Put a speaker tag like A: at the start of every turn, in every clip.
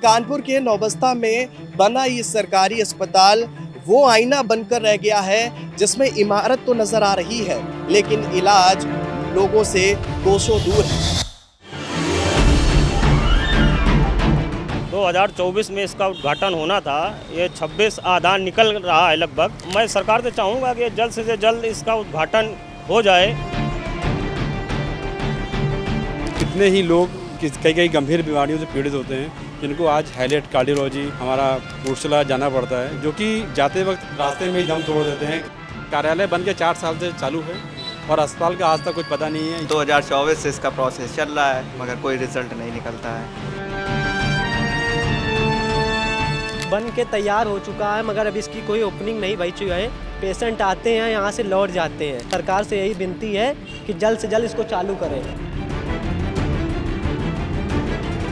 A: कानपुर के नौबस्ता में बना ये सरकारी अस्पताल वो आईना बनकर रह गया है जिसमें इमारत तो नजर आ रही है लेकिन इलाज लोगों से कोसों दूर है।
B: 2024 में इसका उद्घाटन होना था, ये 26 आधा निकल रहा है लगभग। मैं सरकार से चाहूँगा कि जल्द से जल्द इसका उद्घाटन हो जाए।
C: कितने ही लोग कई गंभीर बीमारियों से पीड़ित होते हैं जिनको आज हाईलाइट कार्डियोलॉजी हमारा मूर्छला जाना पड़ता है, जो कि जाते वक्त रास्ते में ही दम तोड़ देते हैं। कार्यालय बन के 4 साल से चालू है और अस्पताल का आज तक कुछ पता नहीं है।
D: 2024 से इसका प्रोसेस चल रहा है मगर कोई रिजल्ट नहीं निकलता है।
E: बन के तैयार हो चुका है मगर अब इसकी कोई ओपनिंग नहीं बच चुका है। पेशेंट आते हैं यहाँ से लौट जाते हैं। सरकार से यही विनती है कि जल्द से जल्द इसको चालू करें।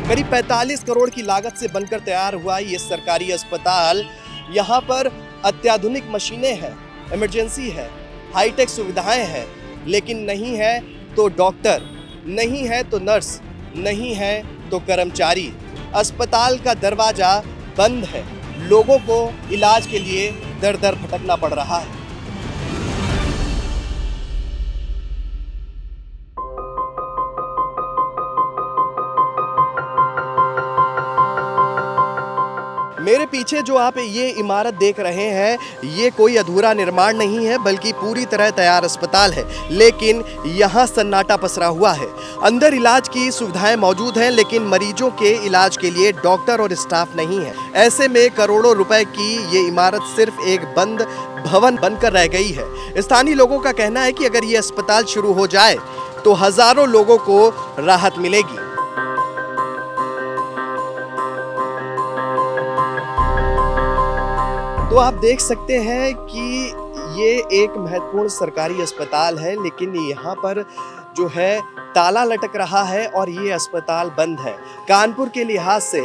A: करीब 45 करोड़ की लागत से बनकर तैयार हुआ ये सरकारी अस्पताल, यहाँ पर अत्याधुनिक मशीनें हैं, इमरजेंसी है, हाईटेक सुविधाएं हैं, लेकिन नहीं है तो डॉक्टर, नहीं है तो नर्स, नहीं है तो कर्मचारी। अस्पताल का दरवाजा बंद है, लोगों को इलाज के लिए दर दर भटकना पड़ रहा है। मेरे पीछे जो आप ये इमारत देख रहे हैं ये कोई अधूरा निर्माण नहीं है बल्कि पूरी तरह तैयार अस्पताल है, लेकिन यहाँ सन्नाटा पसरा हुआ है। अंदर इलाज की सुविधाएं मौजूद हैं लेकिन मरीजों के इलाज के लिए डॉक्टर और स्टाफ नहीं है। ऐसे में करोड़ों रुपए की ये इमारत सिर्फ एक बंद भवन बनकर रह गई है। स्थानीय लोगों का कहना है कि अगर ये अस्पताल शुरू हो जाए तो हजारों लोगों को राहत मिलेगी। तो आप देख सकते हैं कि ये एक महत्वपूर्ण सरकारी अस्पताल है लेकिन यहाँ पर जो है ताला लटक रहा है और ये अस्पताल बंद है। कानपुर के लिहाज से,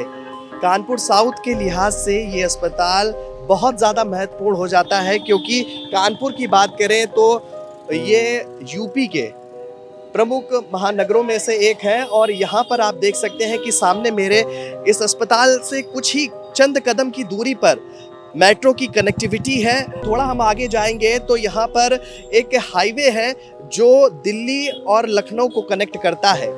A: कानपुर साउथ के लिहाज से ये अस्पताल बहुत ज़्यादा महत्वपूर्ण हो जाता है क्योंकि कानपुर की बात करें तो ये यूपी के प्रमुख महानगरों में से एक है और यहाँ पर आप देख सकते हैं कि सामने मेरे इस अस्पताल से कुछ ही चंद कदम की दूरी पर मेट्रो की कनेक्टिविटी है। थोड़ा हम आगे जाएंगे तो यहाँ पर एक हाईवे है जो दिल्ली और लखनऊ को कनेक्ट करता है।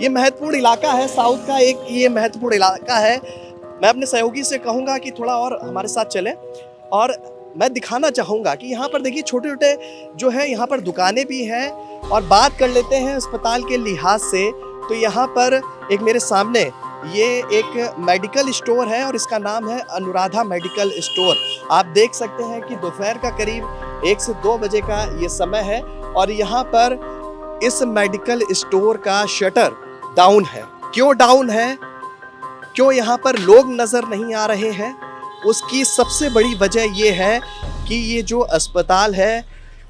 A: ये महत्वपूर्ण इलाका है, साउथ का एक ये महत्वपूर्ण इलाका है। मैं अपने सहयोगी से कहूँगा कि थोड़ा और हमारे साथ चलें और मैं दिखाना चाहूँगा कि यहाँ पर देखिए छोटे छोटे जो है यहाँ पर दुकानें भी हैं। और बात कर लेते हैं अस्पताल के लिहाज से तो यहाँ पर एक मेरे सामने ये एक मेडिकल स्टोर है और इसका नाम है अनुराधा मेडिकल स्टोर। आप देख सकते हैं कि दोपहर का करीब 1 से 2 बजे का ये समय है और यहाँ पर इस मेडिकल स्टोर का शटर डाउन है। क्यों डाउन है, क्यों यहाँ पर लोग नज़र नहीं आ रहे हैं, उसकी सबसे बड़ी वजह ये है कि ये जो अस्पताल है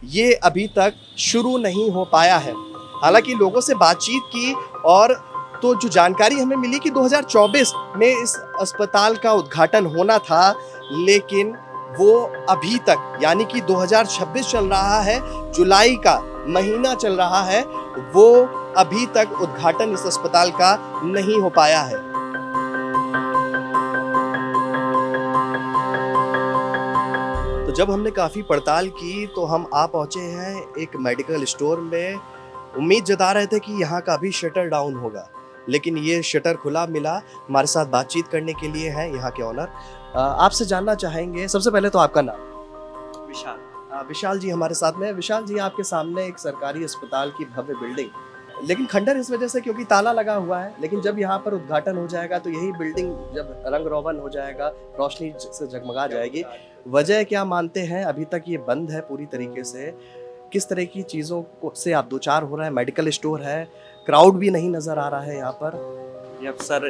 A: ये अभी तक शुरू नहीं हो पाया है। हालांकि लोगों से बातचीत की और तो जो जानकारी हमें मिली कि 2024 में इस अस्पताल का उद्घाटन होना था लेकिन वो अभी तक यानी कि 2026 चल रहा है, जुलाई का महीना चल रहा है, वो अभी तक उद्घाटन इस अस्पताल का नहीं हो पाया है। तो जब हमने काफ़ी पड़ताल की तो हम आ पहुँचे हैं एक मेडिकल स्टोर में। उम्मीद जता रहे थे कि यहाँ का भी शटर डाउन होगा लेकिन ये शटर खुला मिला। हमारे साथ बातचीत करने के लिए हैं यहाँ के ऑनर। आपसे जानना चाहेंगे सबसे पहले तो आपका नाम।
D: विशाल।
A: विशाल जी हमारे साथ में। विशाल जी आपके सामने एक सरकारी अस्पताल की भव्य बिल्डिंग, लेकिन खंडर इस वजह से क्योंकि ताला लगा हुआ है, लेकिन जब यहाँ पर उद्घाटन हो जाएगा तो यही बिल्डिंग जब रंग रोगन हो जाएगा, रोशनी से जगमगा जाएगी। वजह क्या मानते हैं, अभी तक ये बंद है पूरी तरीके से? किस तरह की चीज़ों से आप दो चार हो रहा है? मेडिकल स्टोर है, क्राउड भी नहीं नज़र आ रहा है यहाँ पर।
D: जब सर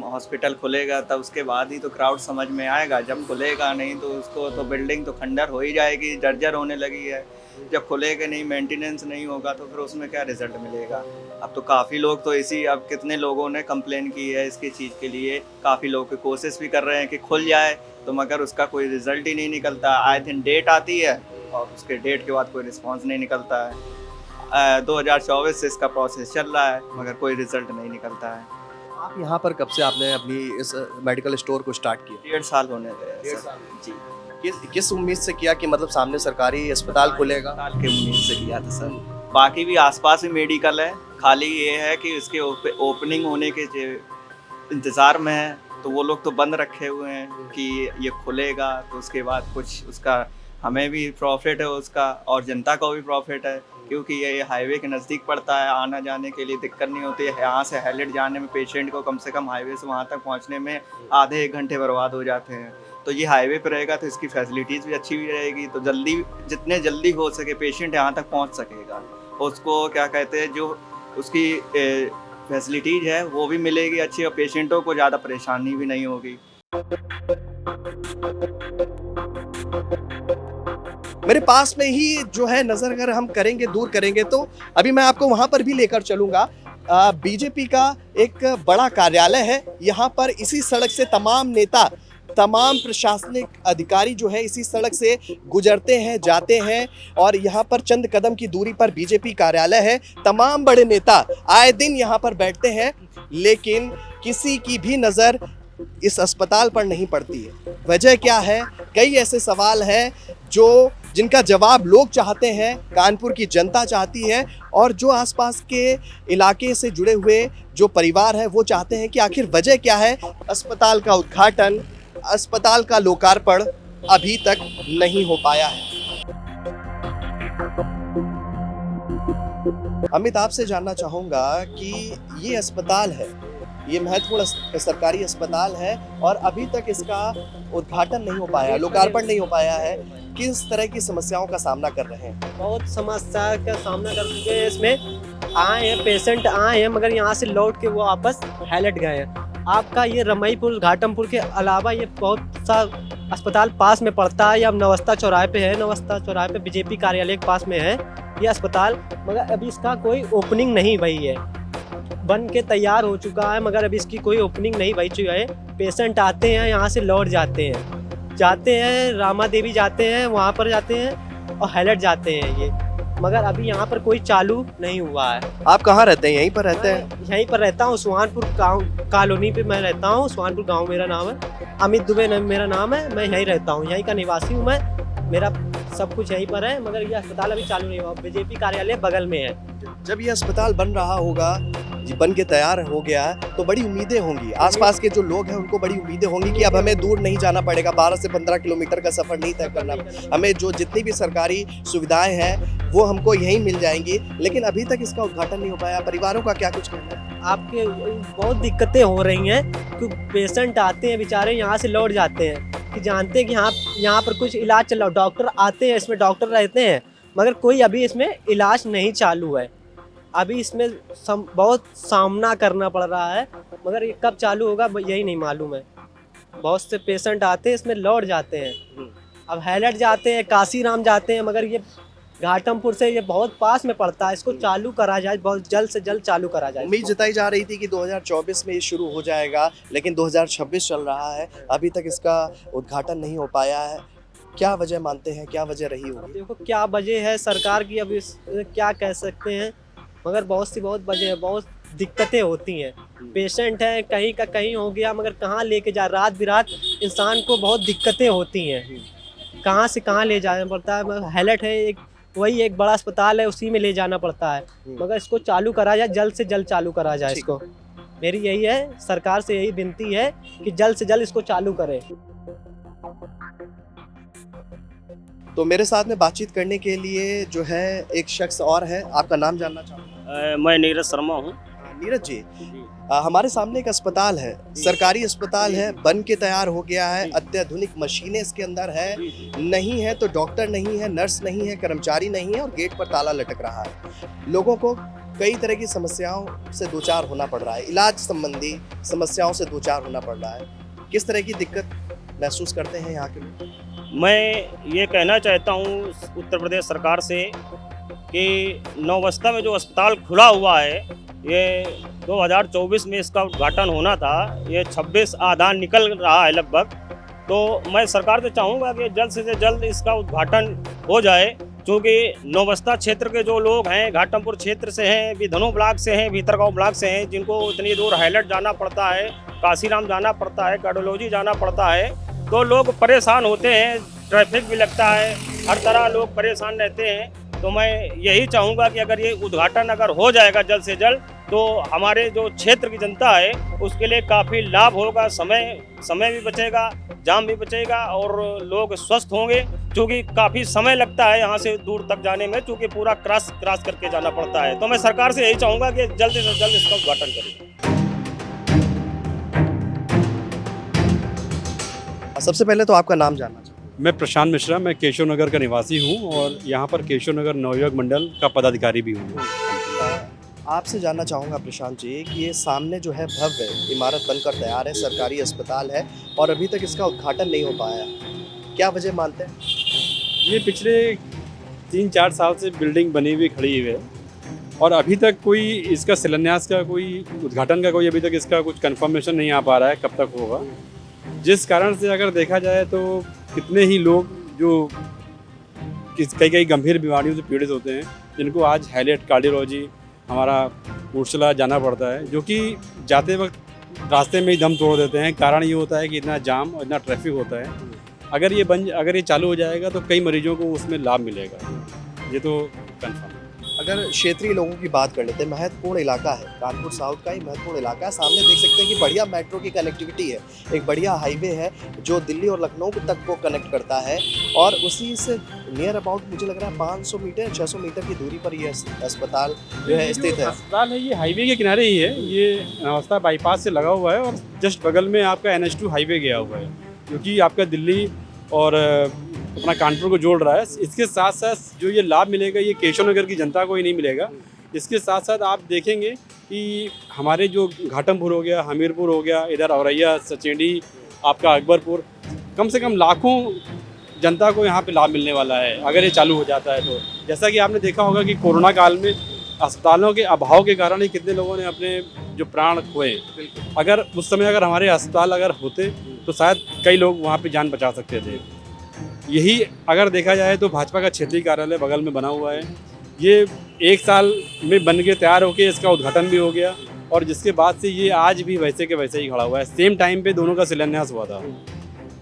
D: हॉस्पिटल खुलेगा तब उसके बाद ही तो क्राउड समझ में आएगा। जब खुलेगा नहीं तो उसको तो बिल्डिंग तो खंडर हो ही जाएगी, जर्जर होने लगी है। जब खुलेगा नहीं, मेंटेनेंस नहीं होगा तो फिर उसमें क्या रिजल्ट मिलेगा। अब तो काफ़ी लोग तो अब कितने लोगों ने कंप्लेन की है इसकी चीज़ के लिए। काफ़ी लोग की कोशिश भी कर रहे हैं कि खुल जाए तो मगर उसका कोई रिजल्ट ही नहीं निकलता। आए दिन डेट आती है और उसके डेट के बाद कोई रिस्पॉन्स नहीं निकलता है। 2024 से इसका प्रोसेस चल रहा है मगर कोई रिजल्ट नहीं निकलता है।
A: आप यहाँ पर कब से आपने अपनी इस मेडिकल स्टोर को स्टार्ट किया?
D: 1.5 साल होने गए हैं, सर। जी,
A: किस उम्मीद से किया कि मतलब सामने सरकारी अस्पताल खुलेगा?
D: साल के उम्मीद से किया था सर। बाकी भी आसपास भी मेडिकल है, खाली ये है कि उसके ओपनिंग होने के जो इंतज़ार में है, तो वो लोग तो बंद रखे हुए हैं कि ये खुलेगा तो उसके बाद कुछ उसका हमें भी प्रॉफिट है उसका, और जनता को भी प्रॉफिट है, क्योंकि ये हाईवे के नज़दीक पड़ता है, आना जाने के लिए दिक्कत नहीं होती है। यहाँ से हैलेट जाने में पेशेंट को कम से कम हाईवे से वहाँ तक पहुँचने में आधे 1 घंटे बर्बाद हो जाते हैं। तो ये हाईवे पर रहेगा तो इसकी फैसिलिटीज़ भी अच्छी भी रहेगी, तो जितने जल्दी हो सके पेशेंट यहाँ तक पहुँच सकेगा। उसको क्या कहते हैं, जो उसकी फैसिलिटीज़ है वो भी मिलेगी अच्छी, और पेशेंटों को ज़्यादा परेशानी भी नहीं होगी।
A: मेरे पास में ही जो है नज़र अगर हम करेंगे, दूर करेंगे, तो अभी मैं आपको वहाँ पर भी लेकर चलूँगा। बीजेपी का एक बड़ा कार्यालय है, यहाँ पर इसी सड़क से तमाम नेता, तमाम प्रशासनिक अधिकारी जो है इसी सड़क से गुजरते हैं, जाते हैं, और यहाँ पर चंद कदम की दूरी पर बीजेपी कार्यालय है। तमाम बड़े नेता आए दिन यहाँ पर बैठते हैं, लेकिन किसी की भी नज़र इस अस्पताल पर नहीं पड़ती है। वजह क्या है? कई ऐसे सवाल हैं जिनका जवाब लोग चाहते हैं, कानपुर की जनता चाहती है, और जो आसपास के इलाके से जुड़े हुए जो परिवार है वो चाहते हैं कि आखिर वजह क्या है। अस्पताल का उद्घाटन, अस्पताल का लोकार्पण अभी तक नहीं हो पाया है। अमित, आपसे जानना चाहूँगा कि ये अस्पताल है, ये महत्वपूर्ण सरकारी अस्पताल है, और अभी तक इसका उद्घाटन नहीं हो पाया, लोकार्पण नहीं हो पाया है। किस तरह की समस्याओं का सामना कर रहे हैं?
E: बहुत समस्या का सामना कर चुके हैं। इसमें आए हैं, पेशेंट आए हैं, मगर यहाँ से लौट के वो वापस हैलेट गए हैं। आपका ये रमईपुर घाटमपुर के अलावा ये बहुत सा अस्पताल पास में पड़ता है। ये अब नवस्ता चौराहे पे है, नवस्ता चौराहे पे बीजेपी कार्यालय के पास में है ये अस्पताल, मगर अभी इसका कोई ओपनिंग नहीं भई है। बन के तैयार हो चुका है, मगर अभी इसकी कोई ओपनिंग नहीं भई चुका है। पेशेंट आते हैं, यहाँ से लौट जाते हैं, रामा देवी जाते हैं, वहाँ पर जाते हैं, और हैलेट जाते हैं ये, मगर अभी यहाँ पर कोई चालू नहीं हुआ है।
A: आप कहाँ रहते हैं? यहीं पर रहते हैं?
E: मैं यहीं पर रहता हूँ, सुहानपुर गाँव कॉलोनी पे मैं रहता हूँ। सुहानपुर गाँव मेरा नाम है, अमित दुबे मेरा नाम है। मैं यहीं रहता हूँ, यहीं का निवासी हूँ मैं, मेरा सब कुछ यहीं पर है, मगर ये अस्पताल अभी चालू नहीं हुआ। बीजेपी कार्यालय बगल में है।
A: जब ये अस्पताल बन रहा होगा, ये बन के तैयार हो गया, तो बड़ी उम्मीदें होंगी, आसपास के जो लोग हैं उनको बड़ी उम्मीदें होंगी कि अब हमें दूर नहीं जाना पड़ेगा, 12 से 15 किलोमीटर का सफ़र नहीं तय करना, हमें जो जितनी भी सरकारी सुविधाएं हैं वो हमको यहीं मिल जाएंगी। लेकिन अभी तक इसका उद्घाटन नहीं हो पाया। परिवारों का क्या कुछ कहना है?
E: आपके बहुत दिक्कतें हो रही हैं, क्योंकि पेशेंट आते हैं बेचारे, यहाँ से लौट जाते हैं कि जानते हैं कि यहाँ पर कुछ इलाज चल रहा है, डॉक्टर आते हैं, इसमें डॉक्टर रहते हैं, मगर कोई अभी इसमें इलाज नहीं चालू है। अभी इसमें बहुत सामना करना पड़ रहा है, मगर ये कब चालू होगा यही नहीं मालूम है। बहुत से पेशेंट आते हैं, इसमें लौट जाते हैं, अब हैलेट जाते हैं, काशीराम जाते हैं, मगर ये घाटमपुर से ये बहुत पास में पड़ता है। इसको चालू करा जाए, बहुत जल्द से जल्द चालू करा जाए।
A: उम्मीद जताई जा रही थी कि 2024 में ये शुरू हो जाएगा, लेकिन 2026 चल रहा है, अभी तक इसका उद्घाटन नहीं हो पाया है। क्या वजह मानते हैं, क्या वजह रही होगी?
E: देखो क्या वजह है सरकार की, अभी क्या कह सकते हैं, मगर बहुत वजह है, बहुत दिक्कतें होती हैं। पेशेंट है, कहीं का कहीं हो गया, मगर कहाँ लेके जा, रात बिरात इंसान को बहुत दिक्कतें होती हैं, कहाँ से कहाँ ले जाना पड़ता है। हैलेट है वही एक बड़ा अस्पताल है, उसी में ले जाना पड़ता है, मगर इसको चालू करा जाए, जल्द से जल्द चालू करा जाए इसको। मेरी यही है, सरकार से यही विनती है कि जल्द से जल्द इसको चालू करें।
A: तो मेरे साथ में बातचीत करने के लिए जो है एक शख्स और है, आपका नाम जानना चाहूँगा।
B: मैं नीरज शर्मा हूँ।
A: नीरज जी, हमारे सामने एक अस्पताल है, सरकारी अस्पताल है, बन के तैयार हो गया है, अत्याधुनिक मशीनें इसके अंदर है, नहीं है तो डॉक्टर नहीं है, नर्स नहीं है, कर्मचारी नहीं है, और गेट पर ताला लटक रहा है। लोगों को कई तरह की समस्याओं से दो चार होना पड़ रहा है, इलाज संबंधी समस्याओं से दो चार होना पड़ रहा है। किस तरह की दिक्कत महसूस करते हैं यहाँ के लोग?
B: मैं ये कहना चाहता हूँ उत्तर प्रदेश सरकार से कि नौबस्ता में जो अस्पताल खुला हुआ है, ये 2024 में इसका उद्घाटन होना था, ये 26 आधार निकल रहा है लगभग। तो मैं सरकार से चाहूँगा कि जल्द से जल्द इसका उद्घाटन हो जाए, क्योंकि नौबस्ता क्षेत्र के जो लोग हैं, घाटमपुर क्षेत्र से हैं, विधनो ब्लॉक से हैं, भीतरगांव ब्लॉक से हैं, जिनको इतनी दूर हाईलैंड जाना पड़ता है, काशीराम जाना पड़ता है, कार्डियोलॉजी जाना पड़ता है, तो लोग परेशान होते हैं, ट्रैफिक भी लगता है, हर तरह लोग परेशान रहते हैं। तो मैं यही चाहूँगा कि अगर ये उद्घाटन अगर हो जाएगा जल्द से जल्द, तो हमारे जो क्षेत्र की जनता है उसके लिए काफ़ी लाभ होगा, समय भी बचेगा, जाम भी बचेगा और लोग स्वस्थ होंगे, क्योंकि काफ़ी समय लगता है यहाँ से दूर तक जाने में, क्योंकि पूरा क्रॉस करके जाना पड़ता है। तो मैं सरकार से यही चाहूँगा कि जल्द से जल्द इसका उद्घाटन करें।
A: सबसे पहले तो आपका नाम जानना चाहूँगा।
C: मैं प्रशांत मिश्रा, मैं केशव नगर का निवासी हूँ और यहाँ पर केशव नगर नवयुवक मंडल का पदाधिकारी भी हूँ।
A: आपसे जानना चाहूँगा प्रशांत जी कि ये सामने जो है भव्य इमारत बनकर तैयार है, सरकारी अस्पताल है और अभी तक इसका उद्घाटन नहीं हो पाया, क्या वजह मानते हैं?
C: ये पिछले 3-4 साल से बिल्डिंग बनी हुई खड़ी हुई है और अभी तक कोई इसका शिलान्यास का, कोई उद्घाटन का कोई अभी तक इसका कुछ कंफर्मेशन नहीं आ पा रहा है कब तक होगा। जिस कारण से अगर देखा जाए तो कितने ही लोग जो कई गंभीर बीमारियों से पीड़ित होते हैं, जिनको आज हाईलैंड कार्डियोलॉजी हमारा मूर्छला जाना पड़ता है, जो कि जाते वक्त रास्ते में ही दम तोड़ देते हैं। कारण ये होता है कि इतना जाम और इतना ट्रैफिक होता है। अगर ये चालू हो जाएगा तो कई मरीजों को उसमें लाभ मिलेगा, ये तो कन्फर्म है।
A: अगर क्षेत्रीय लोगों की बात कर लेते हैं, महत्वपूर्ण इलाका है, कानपुर साउथ का ही महत्वपूर्ण इलाका है। सामने देख सकते हैं कि बढ़िया मेट्रो की कनेक्टिविटी है, एक बढ़िया हाईवे है जो दिल्ली और लखनऊ तक को कनेक्ट करता है और उसी से नियर अबाउट मुझे लग रहा है 500 मीटर 600 मीटर की दूरी पर ये अस्पताल जो है स्थित है।
C: अस्पताल है ये हाईवे के किनारे ही है, ये नवस्ता बाईपास से लगा हुआ है और जस्ट बगल में आपका NH2 हाईवे गया हुआ है, जो कि आपका दिल्ली और अपना कानपुर को जोड़ रहा है। इसके साथ साथ जो ये लाभ मिलेगा ये केशव नगर की जनता को ही नहीं मिलेगा। इसके साथ साथ आप देखेंगे कि हमारे जो घाटमपुर हो गया, हमीरपुर हो गया, इधर औरैया, सचेंडी, आपका अकबरपुर, कम से कम लाखों जनता को यहाँ पे लाभ मिलने वाला है अगर ये चालू हो जाता है तो। जैसा कि आपने देखा होगा कि कोरोना काल में अस्पतालों के अभाव के कारण ही कितने लोगों ने अपने जो प्राण खोए। अगर उस समय अगर हमारे अस्पताल अगर होते तो शायद कई लोग वहाँ पे जान बचा सकते थे। यही अगर देखा जाए तो भाजपा का क्षेत्रीय कार्यालय बगल में बना हुआ है, ये 1 साल में बन के तैयार होके इसका उद्घाटन भी हो गया और जिसके बाद से ये आज भी वैसे के वैसे ही खड़ा हुआ है। सेम टाइम पे दोनों का शिलान्यास हुआ था,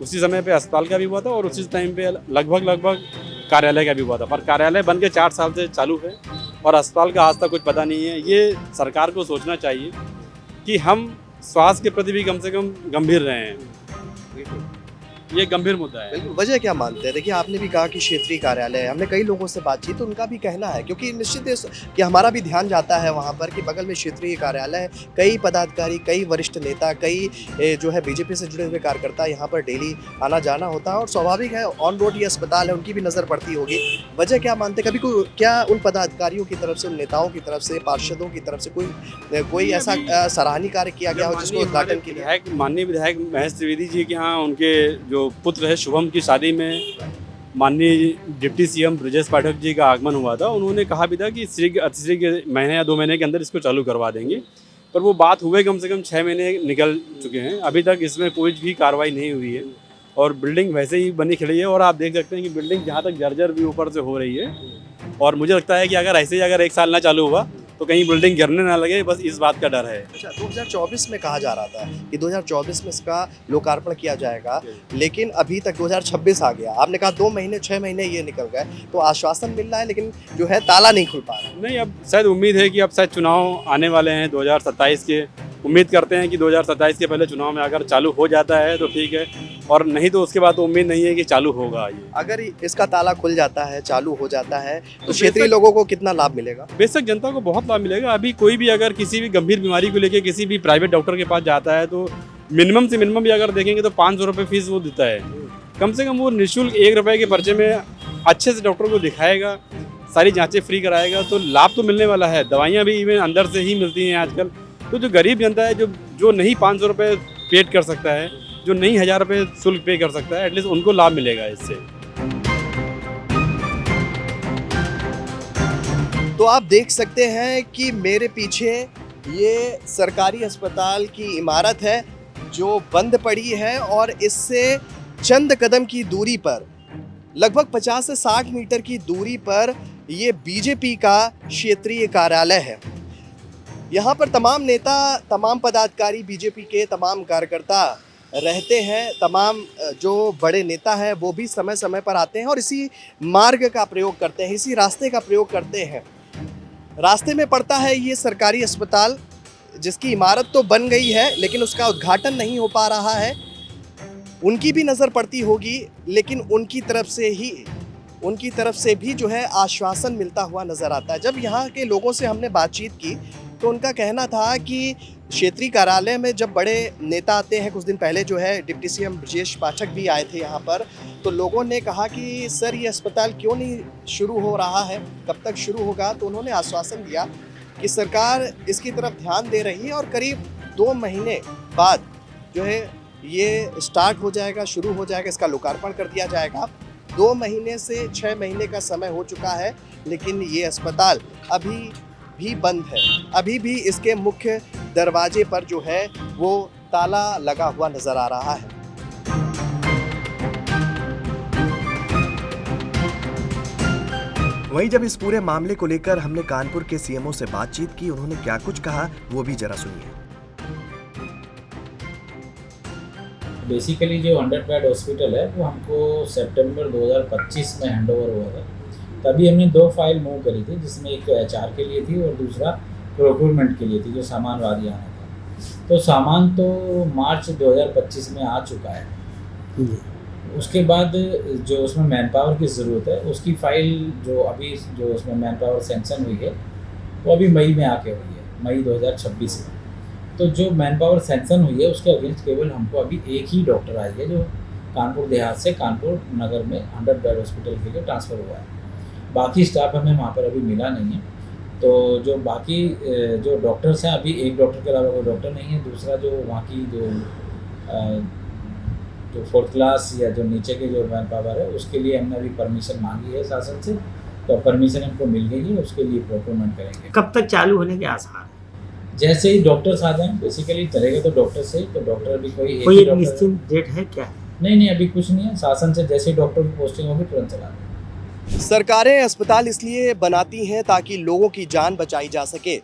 C: उसी समय पे अस्पताल का भी हुआ था और उसी टाइम पे लगभग कार्यालय का भी हुआ था। पर कार्यालय बन के 4 साल से चालू है और अस्पताल का आज तक कुछ पता नहीं है। ये सरकार को सोचना चाहिए कि हम स्वास्थ्य के प्रति भी कम से कम गंभीर रहे हैं, ये गंभीर मुद्दा है।
A: बिल्कुल, वजह क्या मानते हैं? देखिए आपने भी कहा कि क्षेत्रीय कार्यालय है, हमने कई लोगों से बातचीत तो उनका भी कहना है, क्योंकि निश्चित है कि हमारा भी ध्यान जाता है वहाँ पर कि बगल में क्षेत्रीय कार्यालय है, कई पदाधिकारी, कई वरिष्ठ नेता, कई जो है बीजेपी से जुड़े हुए कार्यकर्ता यहाँ पर डेली आना जाना होता है और स्वाभाविक है ऑन रोड ये अस्पताल है, उनकी भी नज़र पड़ती होगी। वजह क्या मानते हैं? कभी क्या उन पदाधिकारियों की तरफ से, उन नेताओं की तरफ से, पार्षदों की तरफ से कोई ऐसा सराहनीय कार्य किया गया हो जिसको उद्घाटन के लिए?
C: माननीय विधायक महेश त्रिवेदी जी के यहाँ उनके जो पुत्र है शुभम की शादी में माननीय डिप्टी CM ब्रजेश पाठक जी का आगमन हुआ था। उन्होंने कहा भी था कि अतिशीघ्र महीने या 2 महीने के अंदर इसको चालू करवा देंगे, पर वो बात हुए कम से कम 6 महीने निकल चुके हैं, अभी तक इसमें कोई भी कार्रवाई नहीं हुई है और बिल्डिंग वैसे ही बनी खड़ी है और आप देख सकते हैं कि बिल्डिंग जहाँ तक जर्जर भी ऊपर से हो रही है और मुझे लगता है कि अगर ऐसे ही अगर 1 साल ना चालू हुआ तो कहीं बिल्डिंग गिरने ना लगे, बस इस बात का डर है।
A: अच्छा, 2024 में कहा जा रहा था कि 2024 में इसका लोकार्पण किया जाएगा, लेकिन अभी तक 2026 आ गया। आपने कहा 2 महीने 6 महीने ये निकल गए, तो आश्वासन मिल रहा है लेकिन जो है ताला नहीं खुल पा रहा।
C: नहीं, अब शायद उम्मीद है कि अब शायद चुनाव आने वाले हैं 2027 के, उम्मीद करते हैं कि 2027 के पहले चुनाव में अगर चालू हो जाता है तो ठीक है और नहीं तो उसके बाद तो उम्मीद नहीं है कि चालू होगा। ये
A: अगर इसका ताला खुल जाता है, चालू हो जाता है तो क्षेत्रीय लोगों को कितना लाभ मिलेगा?
C: बेशक जनता को बहुत लाभ मिलेगा। अभी कोई भी अगर किसी भी गंभीर बीमारी को लेकर किसी भी प्राइवेट डॉक्टर के पास जाता है तो मिनिमम से मिनिमम भी अगर देखेंगे तो 500 रुपये फीस वो देता है। कम से कम वो निःशुल्क 1 रुपये के पर्चे में अच्छे से डॉक्टर को दिखाएगा, सारी जाँचें फ्री कराएगा तो लाभ तो मिलने वाला है। दवाइयाँ भी इवन अंदर से ही मिलती हैं आजकल। तो जो गरीब जनता है जो नहीं 500 रुपये पेड कर सकता है, जो नहीं 1000 रुपये शुल्क पे कर सकता है, एटलीस्ट उनको लाभ मिलेगा इससे।
A: तो आप देख सकते हैं कि मेरे पीछे ये सरकारी अस्पताल की इमारत है जो बंद पड़ी है और इससे चंद कदम की दूरी पर लगभग 50 से 60 मीटर की दूरी पर ये बीजेपी का क्षेत्रीय कार्यालय है। यहाँ पर तमाम नेता, तमाम पदाधिकारी, बीजेपी के तमाम कार्यकर्ता रहते हैं। तमाम जो बड़े नेता हैं वो भी समय समय पर आते हैं और इसी मार्ग का प्रयोग करते हैं, इसी रास्ते का प्रयोग करते हैं। रास्ते में पड़ता है ये सरकारी अस्पताल, जिसकी इमारत तो बन गई है लेकिन उसका उद्घाटन नहीं हो पा रहा है। उनकी भी नज़र पड़ती होगी, लेकिन उनकी तरफ से भी जो है आश्वासन मिलता हुआ नज़र आता है। जब यहाँ के लोगों से हमने बातचीत की तो उनका कहना था कि क्षेत्रीय कार्यालय में जब बड़े नेता आते हैं, कुछ दिन पहले जो है डिप्टी सीएम ब्रजेश पाठक भी आए थे यहाँ पर, तो लोगों ने कहा कि सर ये अस्पताल क्यों नहीं शुरू हो रहा है, कब तक शुरू होगा। तो उन्होंने आश्वासन दिया कि सरकार इसकी तरफ ध्यान दे रही है और करीब 2 महीने बाद जो है ये स्टार्ट हो जाएगा, शुरू हो जाएगा, इसका लोकार्पण कर दिया जाएगा। 2 महीने से 6 महीने का समय हो चुका है, लेकिन ये अस्पताल अभी भी बंद है। अभी भी इसके मुख्य दरवाजे पर जो है वो ताला लगा हुआ नजर आ रहा है। वहीं जब इस पूरे मामले को लेकर हमने कानपुर के सीएमओ से बातचीत की, उन्होंने क्या कुछ कहा वो भी जरा सुनिए।
F: बेसिकली जो 100 बेड हॉस्पिटल है वो हमको सितंबर 2025 में हैंडओवर हुआ था। तभी हमने 2 फाइल मूव करी थी, जिसमें एक HR के लिए थी और दूसरा प्रोक्योरमेंट के लिए थी, जो सामान वादी आना था। तो सामान तो मार्च 2025 में आ चुका है। उसके बाद जो उसमें मैन पावर की ज़रूरत है उसकी फ़ाइल जो उसमें मैन पावर सेंक्शन हुई है वो अभी मई में आके हुई है, मई 2026 में। तो जो मैन पावर सेंक्शन हुई है उसके अगेंस्ट केवल हमको अभी एक ही डॉक्टर आई है, जो कानपुर देहात से कानपुर नगर में 100 बेड हॉस्पिटल के लिए ट्रांसफ़र हुआ है। बाकी स्टाफ हमें वहाँ पर अभी मिला नहीं है। तो जो बाकी जो डॉक्टर्स हैं, अभी एक डॉक्टर के अलावा कोई डॉक्टर नहीं है। दूसरा जो वहाँ की जो 4th क्लास या जो नीचे के जो मैन पावर है उसके लिए हमने अभी परमिशन मांगी है शासन से, तो परमिशन हमको मिल गई है, उसके लिए प्रोक्योरमेंट करेंगे।
G: कब तक चालू होने के आसार?
F: जैसे ही डॉक्टर्स आ जाएं, बेसिकली चलेगा तो डॉक्टर से, तो डॉक्टर भी कोई
G: एक निश्चित डेट है क्या?
F: नहीं, अभी कुछ नहीं है। शासन से जैसे ही डॉक्टर की पोस्टिंग होगी तुरंत चला देंगे।
A: सरकारें अस्पताल इसलिए बनाती हैं ताकि लोगों की जान बचाई जा सके,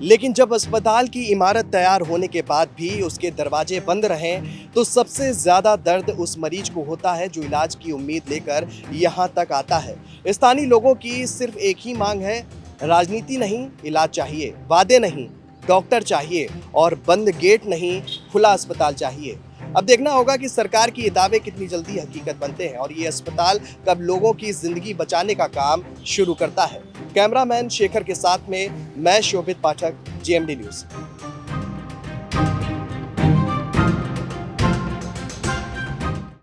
A: लेकिन जब अस्पताल की इमारत तैयार होने के बाद भी उसके दरवाजे बंद रहें तो सबसे ज़्यादा दर्द उस मरीज को होता है जो इलाज की उम्मीद लेकर यहाँ तक आता है। स्थानीय लोगों की सिर्फ एक ही मांग है, राजनीति नहीं, इलाज चाहिए, वादे नहीं, डॉक्टर चाहिए और बंद गेट नहीं, खुला अस्पताल चाहिए। अब देखना होगा कि सरकार की ये दावे कितनी जल्दी हकीकत बनते हैं और ये अस्पताल कब लोगों की जिंदगी बचाने का काम शुरू करता है। कैमरामैन शेखर के साथ में मैं शोभित पाठक, GMD न्यूज़।